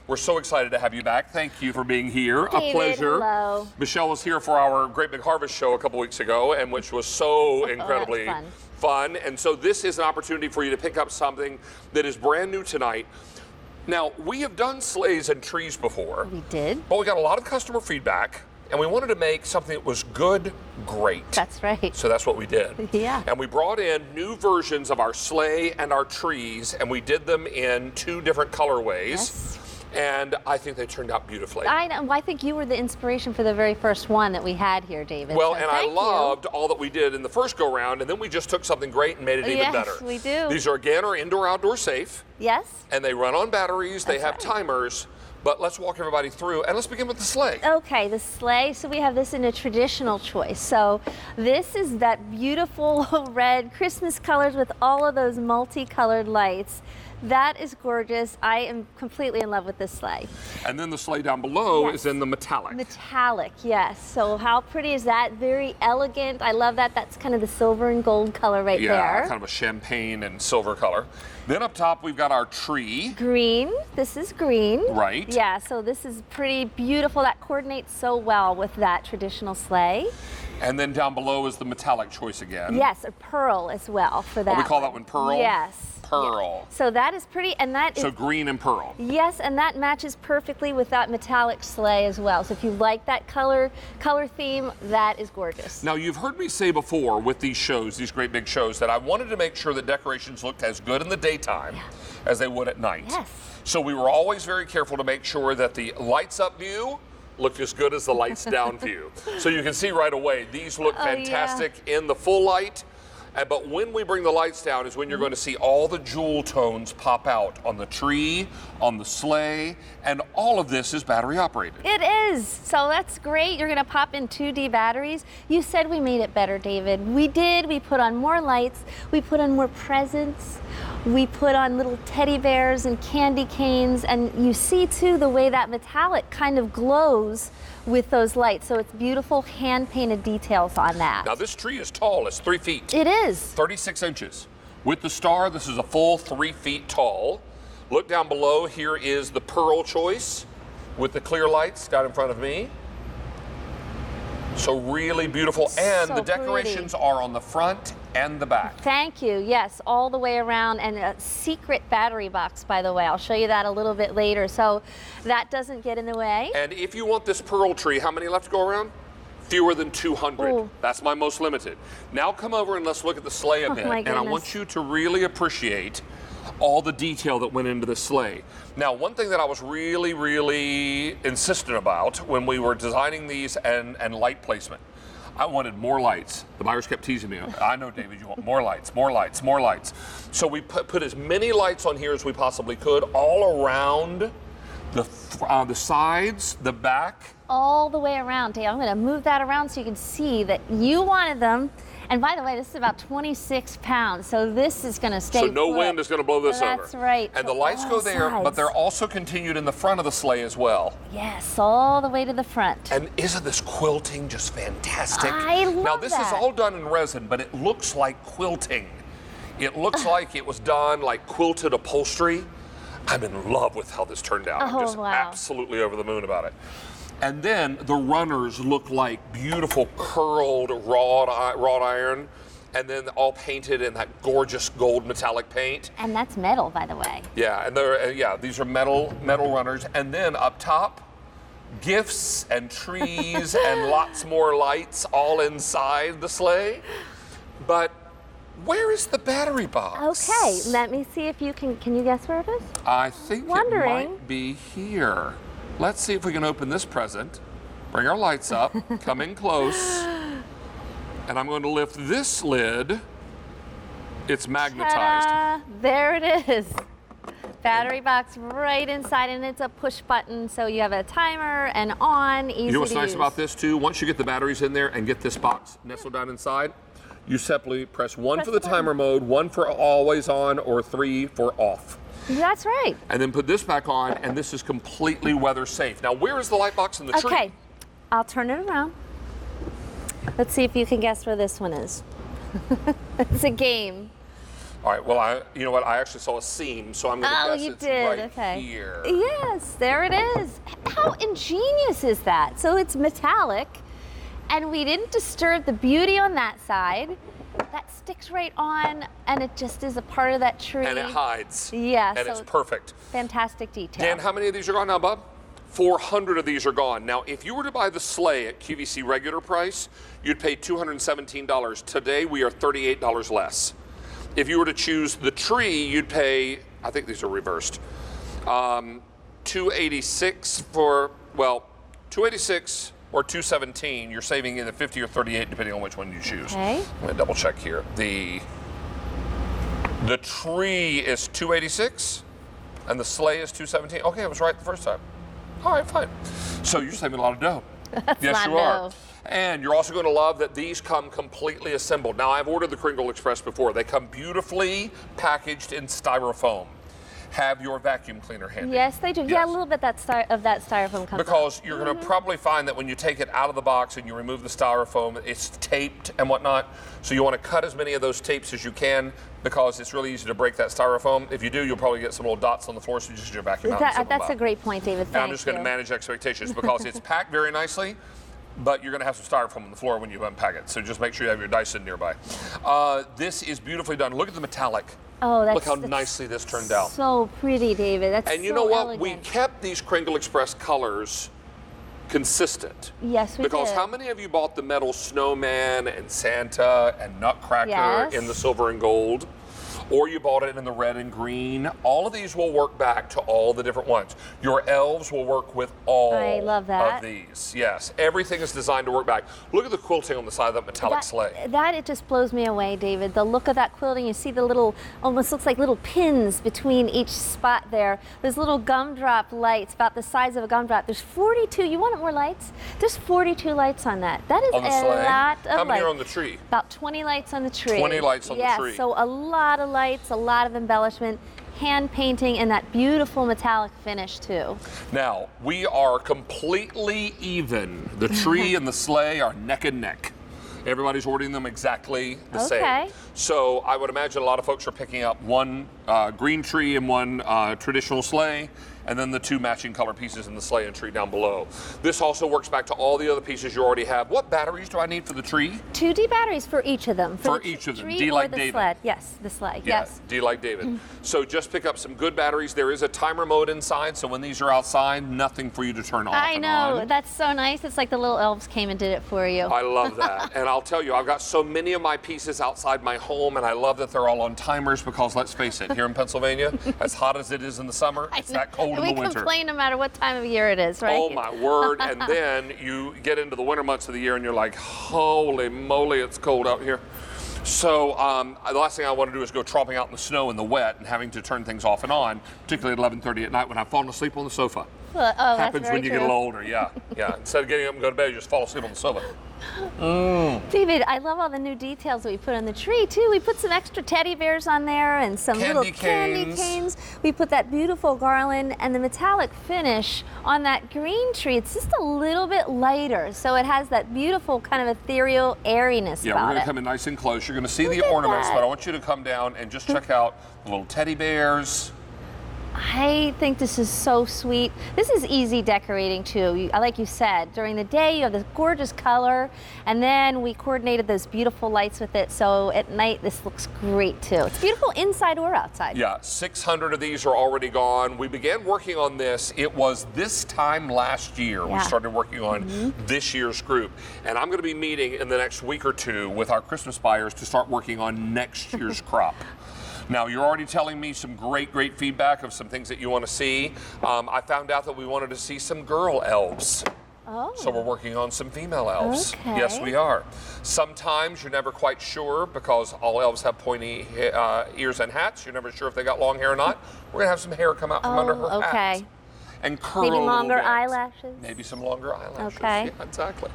We're so excited to have you back. Thank you for being here. David, a pleasure. hello. Michelle was here for our Great Big Harvest show a couple weeks ago, and which was so incredibly fun. And so this is an opportunity for you to pick up something that is brand new tonight. Now, we have done sleighs and trees before. We did. But we got a lot of customer feedback, and we wanted to make something that was good, great. That's right. So that's what we did. Yeah. And we brought in new versions of our sleigh and our trees, and we did them in 2 different colorways. Yes. And I think they turned out beautifully. I know. I think you were the inspiration for the very first one that we had here, David. Well, so and I loved all that we did in the first go-round, and then we just took something great and made it even better. Yes, we do. These are, again, indoor-outdoor safe. Yes. And they run on batteries. They have right. timers. But let's walk everybody through, and let's begin with the sleigh. Okay, the sleigh. So we have this in a traditional choice. So this is that beautiful red Christmas colors with all of those multicolored lights. That is gorgeous. I am completely in love with this sleigh. And then the sleigh down below is in the metallic. Metallic, yes. So how pretty is that? Very elegant. I love that. That's kind of the silver and gold color right there. Yeah, kind of a champagne and silver color. Then up top, we've got our tree. Green. This is green. Right. Yeah, so this is pretty beautiful. That coordinates so well with that traditional sleigh. And then down below is the metallic choice again. Yes, a pearl as well for that. Oh, we call that one pearl? Yes. Pearl. Yeah. So that is pretty, and that is... So green and pearl. Yes, and that matches perfectly with that metallic sleigh as well. So if you like that color theme, that is gorgeous. Now, you've heard me say before with these shows, these great big shows, that I wanted to make sure that decorations looked as good in the daytime as they would at night. Yes. So we were always very careful to make sure that the lights up view looked as good as the lights down view. So you can see right away, these look fantastic in the full light. But when we bring the lights down is when you're going to see all the jewel tones pop out on the tree, on the sleigh, and all of this is battery operated. It is. So that's great. You're going to pop in 2D batteries. You said we made it better, David. We did. We put on more lights. We put on more presents. We put on little teddy bears and candy canes. And you see, too, the way that metallic kind of glows with those lights. So it's beautiful hand-painted details on that. Now, this tree is tall. It's 3 feet. It is. 36 inches. With the star, this is a full 3 feet tall. Look down below. Here is the pearl choice with the clear lights down in front of me. So really beautiful. And the decorations are on the front and the back. Thank you. Yes, all the way around, and a secret battery box, by the way. I'll show you that a little bit later. So that doesn't get in the way. And if you want this pearl tree, how many left to go around? Fewer than 200. Ooh. That's my most limited. Now come over and let's look at the sleigh a bit. And I want you to really appreciate all the detail that went into the sleigh. Now, one thing that I was really, really insistent about when we were designing these and light placement, I wanted more lights. The buyers kept teasing me. I know, David, you want more lights, more lights, more lights. So we put as many lights on here as we possibly could, all around the sides, the back. All the way around, Dave. I'm going to move that around so you can see that you wanted them. And by the way, this is about 26 pounds, so this is going to stay So no put. wind is going to blow this over. That's right. And the lights go there, but they're also continued in the front of the sleigh as well. Yes, all the way to the front. And isn't this quilting just fantastic? I love Now, this that. is all done in resin, but it looks like quilting. It looks like it was done like quilted upholstery. I'm in love with how this turned out. I'm just absolutely over the moon about it. And then the runners look like beautiful curled wrought iron, and then all painted in that gorgeous gold metallic paint. And that's metal, by the way. Yeah, and these are metal runners. And then up top, gifts and trees and lots more lights all inside the sleigh. But where is the battery box? Okay, let me see if you can you guess where it is? I think it might be here. Let's see if we can open this present. Bring our lights up, come in close. And I'm going to lift this lid. It's magnetized. There it is. Battery box right inside, and it's a push button, so you have a timer and on, easy to use. You know what's nice about this too? Once you get the batteries in there and get this box nestled down inside, you simply press 1 for the timer mode, 1 for always on, or 3 for off. That's right. And then put this back on, and this is completely weather safe. Now, where is the light box in the tree? Okay, I'll turn it around. Let's see if you can guess where this one is. It's a game. All right, well, you know what? I actually saw a seam, so I'm going to guess it's right here. Yes, there it is. How ingenious is that? So it's metallic, and we didn't disturb the beauty on that side. That sticks right on, and it just is a part of that tree. And it hides. Yeah, and so it's perfect. Fantastic detail. Dan, how many of these are gone now, bub? 400 of these are gone. Now, if you were to buy the sleigh at QVC regular price, you'd pay $217. Today, we are $38 less. If you were to choose the tree, you'd pay, I think these are reversed, $286 for, well, $286 or $217. You're saving either $50 or $38 depending on which one you choose. Okay. I'm gonna double check here. The tree is $286 and the sleigh is $217. Okay, I was right the first time. All right, fine. So you're saving a lot of dough. That's yes, not you are. dough. And you're also going to love that these come completely assembled. Now, I've ordered the Kringle Express before. They come beautifully packaged in styrofoam. Have your vacuum cleaner handy. Yes, they do. Yes. Yeah, a little bit of that styrofoam comes Because you're going to probably find that when you take it out of the box and you remove the styrofoam, it's taped and whatnot. So you want to cut as many of those tapes as you can because it's really easy to break that styrofoam. If you do, you'll probably get some little dots on the floor, so you just use your vacuum out and zip them That's up. a great point, David. And Thank I'm just going you. to manage expectations because it's packed very nicely, but you're going to have some styrofoam on the floor when you unpack it. So just make sure you have your Dyson nearby. This is beautifully done. Look at the metallic. Oh, Look how nicely this turned out. So pretty, David. That's And you so know what? elegant. We kept these Kringle Express colors consistent. Yes, we Because did. how many of you bought the metal snowman and Santa and Nutcracker Yes. in the silver and gold? Or you bought it in the red and green. All of these will work back to all the different ones. Your elves will work with all I love that. of these. Yes, everything is designed to work back. Look at the quilting on the side of that metallic sleigh. It just blows me away, David. The look of that quilting, you see the little, almost looks like little pins between each spot there. There's little gumdrop lights about the size of a gumdrop. There's 42, you want more lights? There's 42 lights on that. That is On the a sleigh? lot of lights. How many are on the tree? About 20 lights on the tree. 20 lights on the tree. Yes, so a lot of lights, a lot of embellishment, hand painting, and that beautiful metallic finish too. Now, we are completely even. The tree and the sleigh are neck and neck. Everybody's ordering them exactly the same. So I would imagine a lot of folks are picking up one green tree and one traditional sleigh, and then the two matching color pieces in the sleigh and tree down below. This also works back to all the other pieces you already have. What batteries do I need for the tree? 2D batteries for each of them. For each of them. Tree D or like the David. sled. Yes, the sleigh. Yeah, Yes. D like David. So just pick up some good batteries. There is a timer mode inside, so when these are outside, nothing for you to turn off I and know, on. that's so nice. It's like the little elves came and did it for you. I love that. And I'll tell you, I've got so many of my pieces outside my home, and I love that they're all on timers because, let's face it, here in Pennsylvania, as hot as it is in the summer, it's that cold in the winter. We complain no matter what time of year it is, right? Oh my word. And then you get into the winter months of the year and you're like, holy moly, it's cold out here. So the last thing I want to do is go tromping out in the snow and the wet and having to turn things off and on, particularly at 11:30 at night when I've fallen asleep on the sofa. Well, oh, Happens that's when you very get a true. little older, yeah. Instead of getting up and go to bed, you just fall asleep on the sofa. David, I love all the new details that we put on the tree too. We put some extra teddy bears on there and some Candy little candy canes. canes. We put that beautiful garland and the metallic finish on that green tree. It's just a little bit lighter, so it has that beautiful kind of ethereal airiness Yeah, we're about going to it. come in nice and close. You're going to see Look the at ornaments, that. but I want you to come down and just check out the little teddy bears. I think this is so sweet. This is easy decorating too. Like you said, during the day you have this gorgeous color, and then we coordinated those beautiful lights with it, so at night this looks great too. It's beautiful inside or outside. Yeah, 600 of these are already gone. We began working on this. It was this time last year we Yeah. started working on this year's group. And I'm going to be meeting in the next week or two with our Christmas buyers to start working on next year's crop. Now, you're already telling me some great feedback of some things that you want to see. I found out that we wanted to see some girl elves. Oh. So we're working on some female elves. Okay. Yes, we are. Sometimes you're never quite sure because all elves have pointy ears and hats. You're never sure if they got long hair or not. We're gonna have some hair come out from under her hat. Okay. And curl Maybe a little longer bit. eyelashes. Maybe some longer eyelashes. Okay. Yeah, exactly.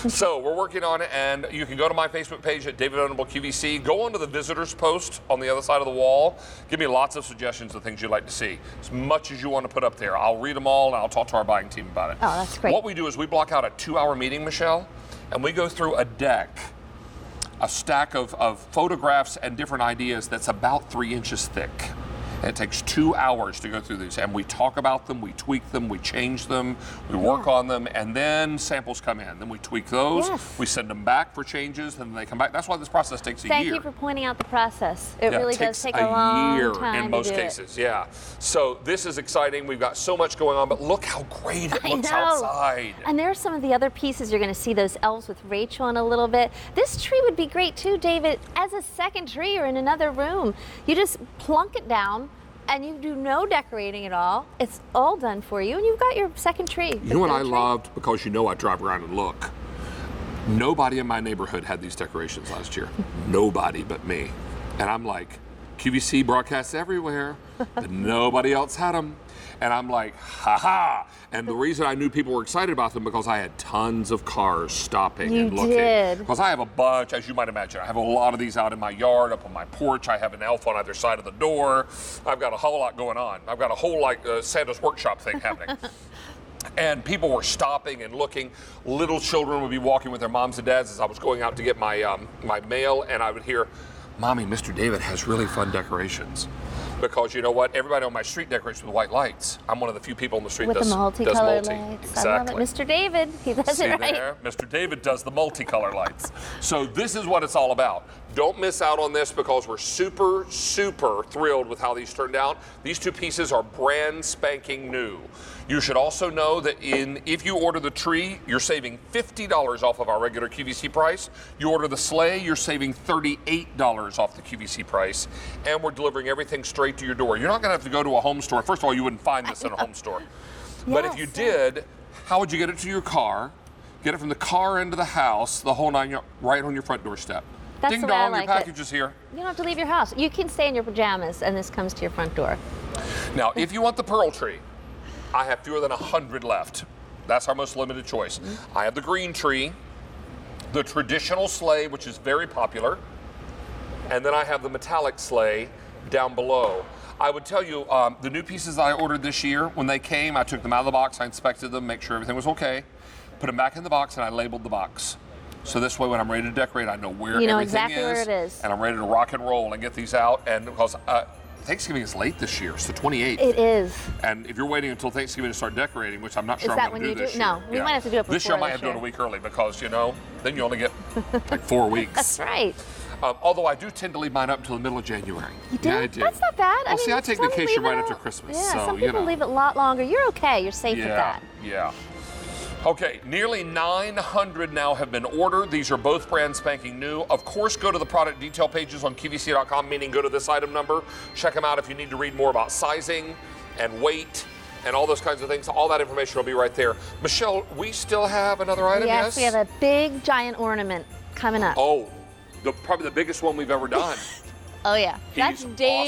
So we're working on it, and you can go to my Facebook page at David Venable QVC. Go onto the visitors post on the other side of the wall. Give me lots of suggestions of things you'd like to see. As much as you want to put up there. I'll read them all, and I'll talk to our buying team about it. Oh, that's great. What we do is we block out a 2-hour meeting, Michelle, and we go through a deck a stack of photographs and different ideas that's about 3 inches thick. And it takes 2 hours to go through these, and we talk about them, we tweak them, we change them, we work on them, and then samples come in. Then we tweak those, we send them back for changes, and then they come back. That's why this process takes a year. Thank you for pointing out the process. It really does take a long year time in most to do cases, yeah. So this is exciting. We've got so much going on, but look how great it looks outside. And there are some of the other pieces. You're going to see those elves with Rachel in a little bit. This tree would be great too, David, as a second tree or in another room. You just plunk it down, and you do no decorating at all. It's all done for you, and you've got your second tree. You know what I loved? Because you know I drive around and look. Nobody in my neighborhood had these decorations last year. Nobody but me. And I'm like, QVC broadcasts everywhere, but nobody else had them. And I'm like, ha ha. And the reason I knew people were excited about them because I had tons of cars stopping and looking. You did. Because I have a bunch, as you might imagine. I have a lot of these out in my yard, up on my porch. I have an elf on either side of the door. I've got a whole lot going on. I've got a whole Santa's workshop thing happening. And people were stopping and looking. Little children would be walking with their moms and dads as I was going out to get my my mail, and I would hear, "Mommy, Mr. David has really fun decorations." Because you know what? Everybody on my street decorates with white lights. I'm one of the few people on the street that does multi. Lights. Exactly. I love it. Mr. David, he does it right. There? Mr. David does the multicolor lights. So this is what it's all about. Don't miss out on this because we're super, super thrilled with how these turned out. These two pieces are brand spanking new. You should also know that if you order the tree, you're saving $50 off of our regular QVC price. You order the sleigh, you're saving $38 off the QVC price. And we're delivering everything straight to your door. You're not going to have to go to a home store. First of all, you wouldn't find this in a home store. But if you did, how would you get it to your car? Get it from the car into the house, the whole 9 yards, right on your front doorstep. That's Ding the way I dong, like your package is here. You don't have to leave your house. You can stay in your pajamas, and this comes to your front door. Now, if you want the pearl tree, I have fewer than 100 left. That's our most limited choice. I have the green tree, the traditional sleigh, which is very popular, and then I have the metallic sleigh down below. I would tell you, the new pieces I ordered this year, when they came, I took them out of the box, I inspected them, make sure everything was okay, put them back in the box, and I labeled the box. So this way, when I'm ready to decorate, I know where everything exactly is, where it is, and I'm ready to rock and roll and get these out. And because Thanksgiving is late this year, it's the 28th. It is. And if you're waiting until Thanksgiving to start decorating, which I'm not sure I'm going to do this year. No, we might have to do it before this year. I might have to do it a week early because, you know, then you only get like 4 weeks. That's right. Although I do tend to leave mine up until the middle of January. You do? Yeah, I do. That's not bad. Well, see, I take vacation right after Christmas. Yeah, so, some people leave it a lot longer. You're okay. You're safe with that. Yeah. Okay, nearly 900 now have been ordered. These are both brand spanking new. Of course, go to the product detail pages on QVC.com, meaning go to this item number. Check them out if you need to read more about sizing and weight and all those kinds of things. All that information will be right there. Michelle, we still have another item, yes? Yes, we have a big, giant ornament coming up. Oh, probably the biggest one we've ever done. Oh, yeah. That's Dave.